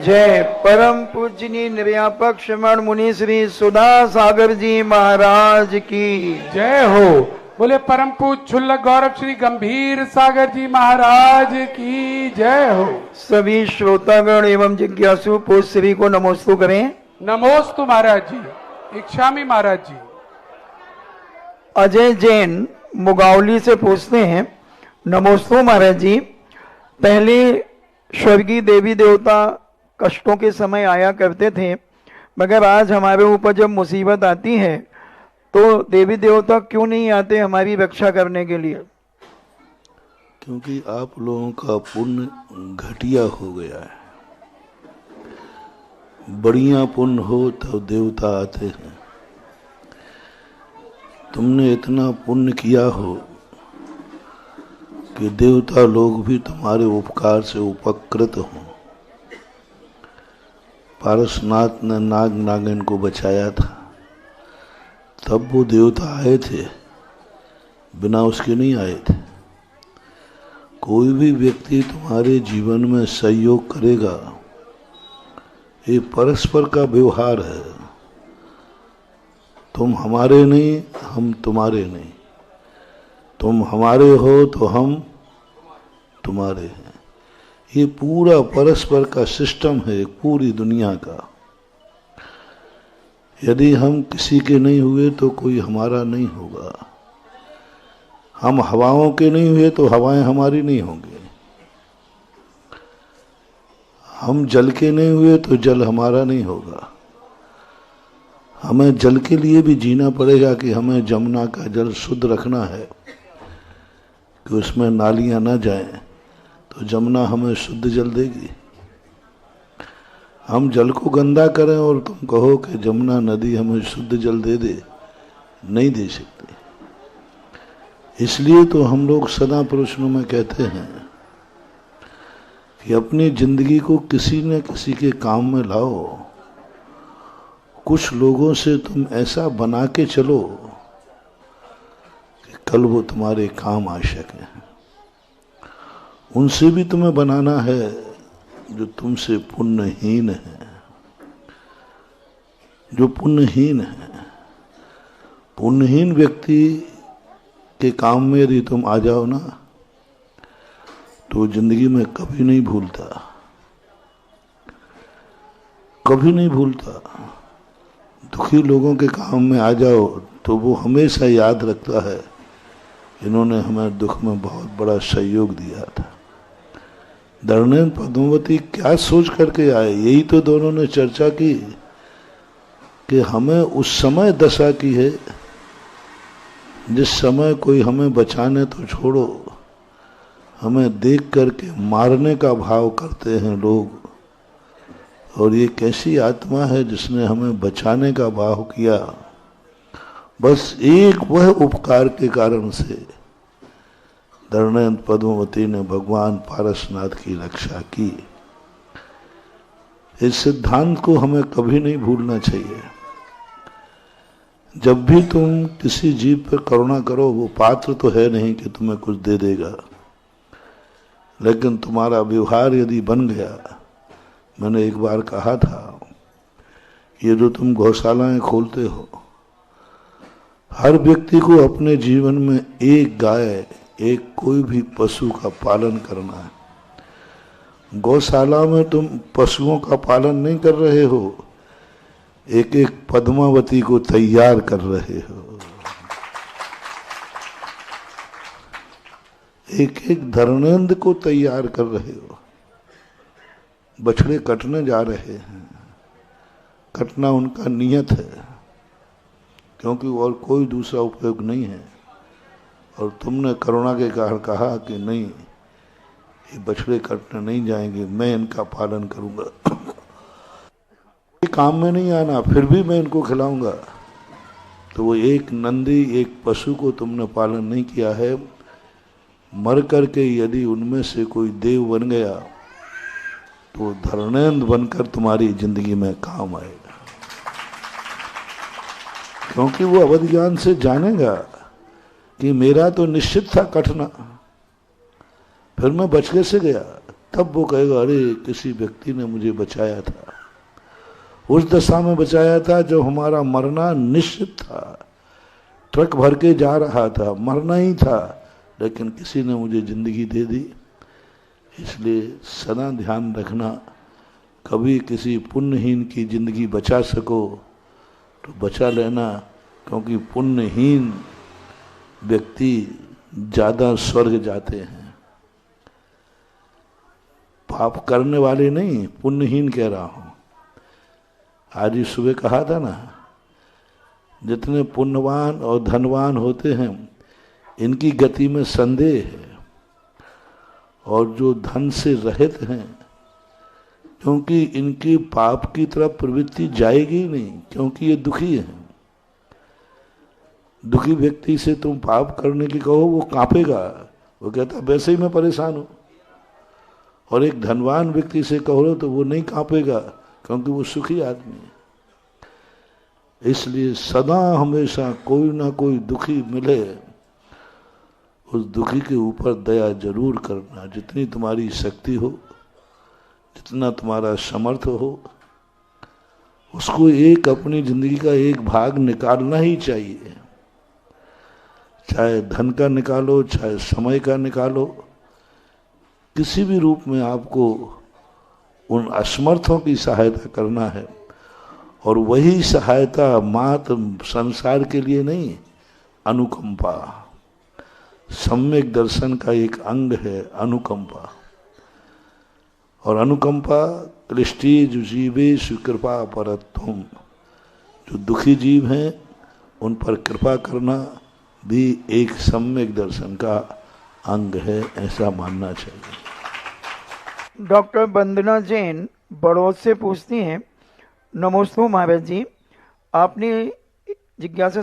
जय परम पूजनीय निर्यापक श्रमण मुनि श्री सुधा सागर जी महाराज की जय हो। बोले परम पूज छुल्लक गौरव श्री गंभीर सागर जी महाराज की जय हो। सभी श्रोतागण एवं जिज्ञासु पूज श्री को नमोस्तु करें। नमोस्तु महाराज जी। इच्छामी महाराज जी। अजय जैन मुगावली से पूछते हैं, नमोस्तु महाराज जी, पहले स्वर्गीय देवी देवता कष्टों के समय आया करते थे, मगर आज हमारे ऊपर जब मुसीबत आती है तो देवी देवता क्यों नहीं आते हमारी रक्षा करने के लिए? क्योंकि आप लोगों का पुण्य घटिया हो गया है। बढ़िया पुण्य हो तो देवता आते हैं। तुमने इतना पुण्य किया हो कि देवता लोग भी तुम्हारे उपकार से उपकृत हों। पारसनाथ ने नाग नागिन को बचाया था, तब वो देवता आए थे, बिना उसके नहीं आए थे। कोई भी व्यक्ति तुम्हारे जीवन में सहयोग करेगा, ये परस्पर का व्यवहार है। तुम हमारे नहीं, हम तुम्हारे नहीं। तुम हमारे हो तो हम तुम्हारे हैं। ये पूरा परस्पर का सिस्टम है पूरी दुनिया का। यदि हम किसी के नहीं हुए तो कोई हमारा नहीं होगा। हम हवाओं के नहीं हुए तो हवाएं हमारी नहीं होंगी। हम जल के नहीं हुए तो जल हमारा नहीं होगा। हमें जल के लिए भी जीना पड़ेगा कि हमें जमुना का जल शुद्ध रखना है कि उसमें नालियां ना जाएं, तो जमुना हमें शुद्ध जल देगी। हम जल को गंदा करें और तुम कहो कि जमुना नदी हमें शुद्ध जल दे दे, नहीं दे सकते। इसलिए तो हम लोग सदा प्रश्नों में कहते हैं कि अपनी जिंदगी को किसी न किसी के काम में लाओ। कुछ लोगों से तुम ऐसा बना के चलो कि कल वो तुम्हारे काम आ सके। उनसे भी तुम्हें बनाना है जो तुमसे पुण्यहीन है, जो पुण्यहीन है। पुण्यहीन व्यक्ति के काम में यदि तुम आ जाओ ना, तो जिंदगी में कभी नहीं भूलता, कभी नहीं भूलता। दुखी लोगों के काम में आ जाओ तो वो हमेशा याद रखता है, इन्होंने हमें दुख में बहुत बड़ा सहयोग दिया था। धर्मेंद्र पद्मावती क्या सोच करके आए, यही तो दोनों ने चर्चा की कि हमें उस समय दशा की है जिस समय कोई हमें बचाने तो छोड़ो, हमें देख करके मारने का भाव करते हैं लोग। और ये कैसी आत्मा है जिसने हमें बचाने का भाव किया, बस एक वह उपकार के कारण से धर्मेंद्र पद्मावती ने भगवान पारसनाथ की रक्षा की। इस सिद्धांत को हमें कभी नहीं भूलना चाहिए। जब भी तुम किसी जीव पर करुणा करो, वो पात्र तो है नहीं कि तुम्हें कुछ दे देगा, लेकिन तुम्हारा व्यवहार यदि बन गया। मैंने एक बार कहा था, ये जो तुम गौशालाएं खोलते हो, हर व्यक्ति को अपने जीवन में एक गाय, एक कोई भी पशु का पालन करना है। गौशाला में तुम पशुओं का पालन नहीं कर रहे हो, एक एक पद्मावती को तैयार कर रहे हो, एक एक धर्मेंद्र को तैयार कर रहे हो। बछड़े कटने जा रहे हैं, कटना उनका नियत है, क्योंकि और कोई दूसरा उपयोग नहीं है। और तुमने करुणा के कारण कहा कि नहीं, ये बछड़े कटने नहीं जाएंगे, मैं इनका पालन करूंगा। काम में नहीं आना, फिर भी मैं इनको खिलाऊंगा। तो वो एक नंदी, एक पशु को तुमने पालन नहीं किया है। मर करके यदि उनमें से कोई देव बन गया तो धर्मेंद्र बनकर तुम्हारी जिंदगी में काम आएगा, क्योंकि वो अवध ज्ञान से जानेगा कि मेरा तो निश्चित था कटना, फिर मैं बच कैसे गया। तब वो कहेगा अरे किसी व्यक्ति ने मुझे बचाया था, उस दशा में बचाया था जो हमारा मरना निश्चित था। ट्रक भर के जा रहा था, मरना ही था, लेकिन किसी ने मुझे जिंदगी दे दी। इसलिए सदा ध्यान रखना, कभी किसी पुण्यहीन की जिंदगी बचा सको तो बचा लेना, क्योंकि पुण्यहीन व्यक्ति ज्यादा स्वर्ग जाते हैं। पाप करने वाले नहीं, पुण्यहीन कह रहा हूं। आज ही सुबह कहा था ना, जितने पुण्यवान और धनवान होते हैं इनकी गति में संदेह है, और जो धन से रहित हैं, क्योंकि इनकी पाप की तरफ प्रवृत्ति जाएगी नहीं, क्योंकि ये दुखी हैं। दुखी व्यक्ति से तुम पाप करने की कहो वो कांपेगा, वो कहता वैसे ही मैं परेशान हूं। और एक धनवान व्यक्ति से कहो तो वो नहीं कांपेगा, क्योंकि वो सुखी आदमी है। इसलिए सदा हमेशा कोई ना कोई दुखी मिले, उस दुखी के ऊपर दया जरूर करना। जितनी तुम्हारी शक्ति हो, जितना तुम्हारा समर्थ हो, उसको एक अपनी जिंदगी का एक भाग निकालना ही चाहिए। चाहे धन का निकालो, चाहे समय का निकालो, किसी भी रूप में आपको उन असमर्थों की सहायता करना है। और वही सहायता मात्र संसार के लिए नहीं, अनुकंपा, सम्यक दर्शन का एक अंग है अनुकंपा। और अनुकंपा क्लिष्टीज जीवेषु कृपा परत्वम, जो दुखी जीव हैं उन पर कृपा करना भी एक सम्यक दर्शन का अंग है, ऐसा मानना चाहिए। डॉक्टर वंदना जैन बड़ौद से पूछती हैं, नमोस्तु महाराज जी, आपने जिज्ञासा